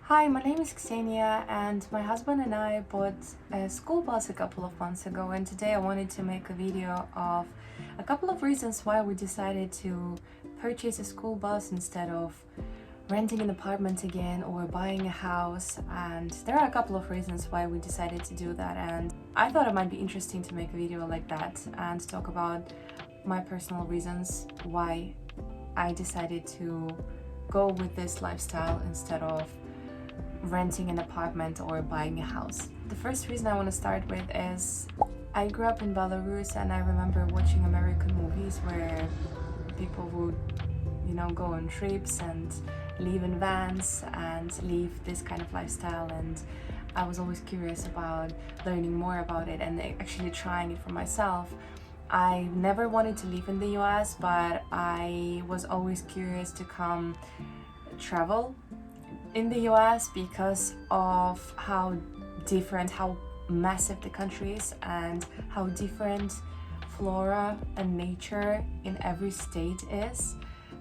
Hi, my name is Ksenia, and my husband and I bought a school bus a couple of months ago, and today I wanted to make a video of a couple of reasons why we decided to purchase a school bus instead of renting an apartment again or buying a house. And there are a couple of reasons why we decided to do that, and I thought it might be interesting to make a video like that and talk about my personal reasons why I decided to go with this lifestyle instead of renting an apartment or buying a house. The first reason I want to start with is I grew up in Belarus, and I remember watching American movies where people would, go on trips and live in vans and live this kind of lifestyle, and I was always curious about learning more about it and actually trying it for myself. I never wanted to live in the US, but I was always curious to come travel in the US because of how massive the country is and how different flora and nature in every state is.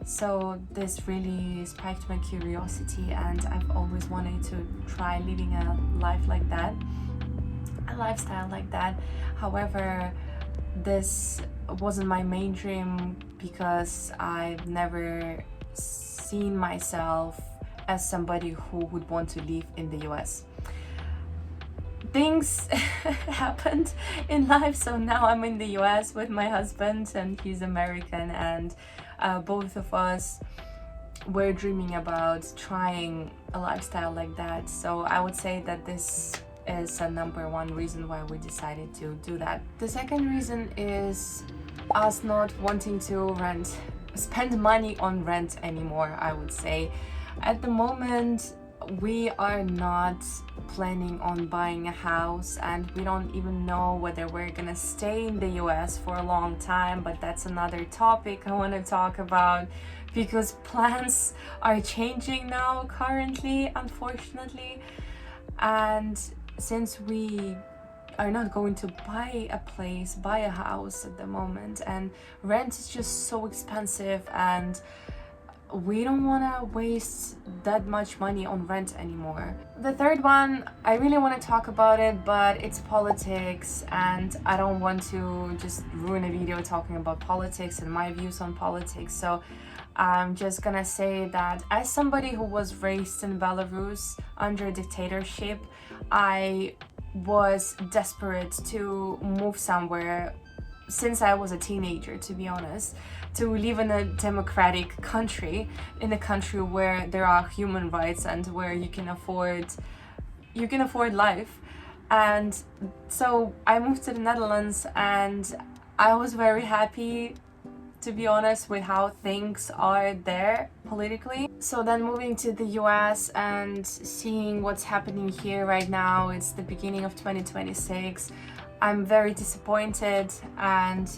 So this really spiked my curiosity, and I've always wanted to try living a lifestyle like that. However, this wasn't my main dream because I've never seen myself as somebody who would want to live in the US. Things happened in life, so now I'm in the US with my husband, and he's American, and both of us were dreaming about trying a lifestyle like that. So I would say that this is a number one reason why we decided to do that. The second reason is us not wanting to spend money on rent anymore, I would say. At the moment, we are not planning on buying a house, and we don't even know whether we're gonna stay in the US for a long time, but that's another topic I want to talk about because plans are changing now currently, unfortunately. And since we are not going to buy a house at the moment, and rent is just so expensive, and we don't want to waste that much money on rent anymore. The third one, I really want to talk about it, but it's politics, and I don't want to just ruin a video talking about politics and my views on politics. So I'm just gonna say that as somebody who was raised in Belarus under dictatorship, I was desperate to move somewhere since I was a teenager, to be honest, to live in a democratic country, in a country where there are human rights and where you can afford life. And so I moved to the Netherlands, and I was very happy, to be honest, with how things are there politically. So then moving to the US and seeing what's happening here right now, it's the beginning of 2026. I'm very disappointed, and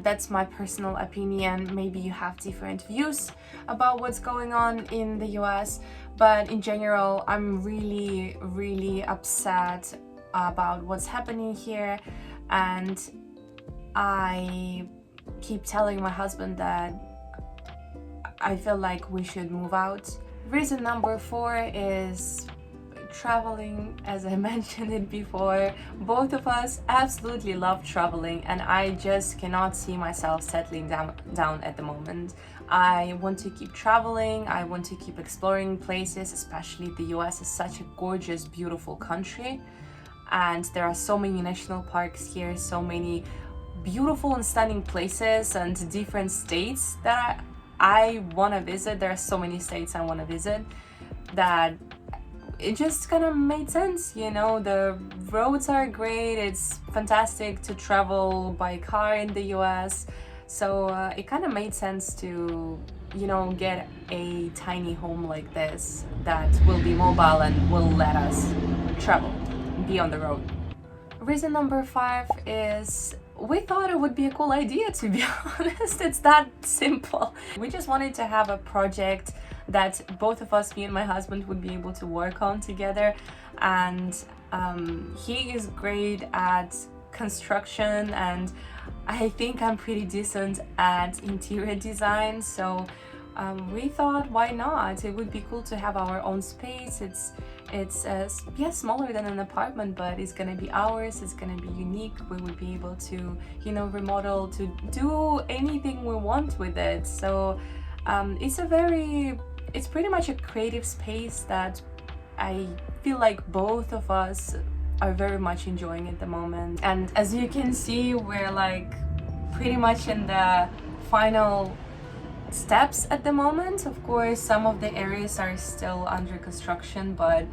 that's my personal opinion. Maybe you have different views about what's going on in the US, but in general, I'm really, really upset about what's happening here, and I keep telling my husband that I feel like we should move out. Reason number 4 is traveling. As I mentioned it before, both of us absolutely love traveling, and I just cannot see myself settling down at the moment. I want to keep traveling, I want to keep exploring places, especially the US is such a gorgeous, beautiful country, and there are so many national parks here, so many beautiful and stunning places and different states that I want to visit. There are so many states I want to visit that it just kind of made sense, the roads are great, it's fantastic to travel by car in the US, so it kind of made sense to, get a tiny home like this that will be mobile and will let us travel, be on the road. Reason number 5 is we thought it would be a cool idea, to be honest. It's that simple. We just wanted to have a project that both of us, me and my husband, would be able to work on together. And he is great at construction, and I think I'm pretty decent at interior design. So we thought, why not? It would be cool to have our own space. It's yeah, smaller than an apartment, but it's gonna be ours. It's gonna be unique. We would be able to, you know, remodel, to do anything we want with it. So it's pretty much a creative space that I feel like both of us are very much enjoying at the moment. And as you can see, we're like pretty much in the final steps at the moment. Of course, some of the areas are still under construction, but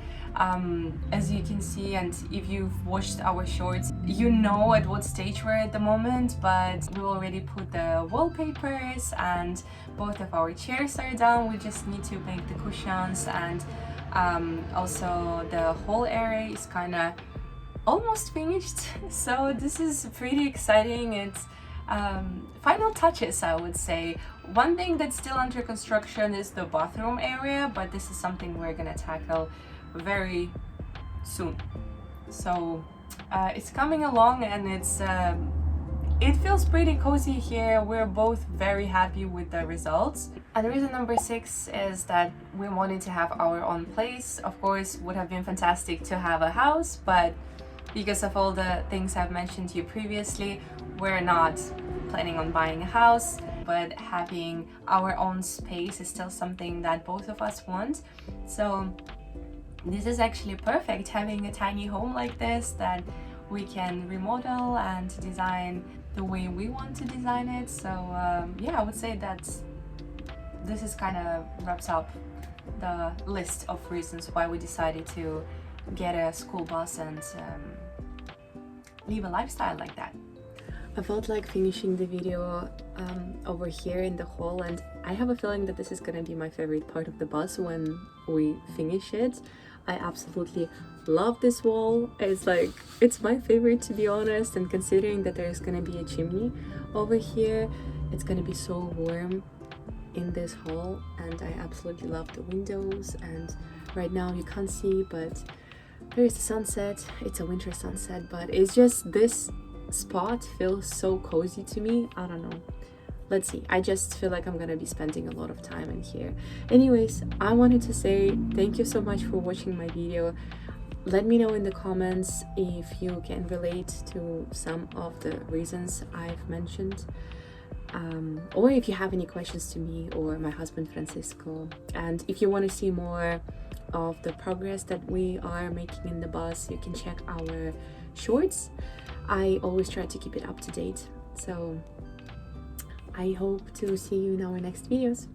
as you can see, and if you've watched our shorts, you know at what stage we're at the moment. But we already put the wallpapers and both of our chairs are done. We just need to make the cushions, and also the whole area is kind of almost finished. So this is pretty exciting. It's final touches, I would say. One thing that's still under construction is the bathroom area, but this is something we're gonna tackle very soon. So it's coming along, and it feels pretty cozy here. We're both very happy with the results. And reason number 6 is that we wanted to have our own place. Of course, would have been fantastic to have a house, but because of all the things I've mentioned to you previously, we're not planning on buying a house, but having our own space is still something that both of us want. So this is actually perfect, having a tiny home like this that we can remodel and design the way we want to design it. So yeah, I would say that this is kind of wraps up the list of reasons why we decided to get a school bus and live a lifestyle like that. I felt like finishing the video over here in the hall, and I have a feeling that this is gonna be my favorite part of the bus when we finish it. I absolutely love this wall. It's my favorite, to be honest, and considering that there's gonna be a chimney over here, it's gonna be so warm in this hall, and I absolutely love the windows. And right now you can't see, but there's the sunset. It's a winter sunset, but it's just, this spot feels so cozy to me. I don't know, let's see, I just feel like I'm gonna be spending a lot of time in here. Anyways, I wanted to say thank you so much for watching my video. Let me know in the comments if you can relate to some of the reasons I've mentioned, or if you have any questions to me or my husband Francisco. And if you want to see more of the progress that we are making in the bus, you can check our shorts. I always try to keep it up to date. So I hope to see you in our next videos.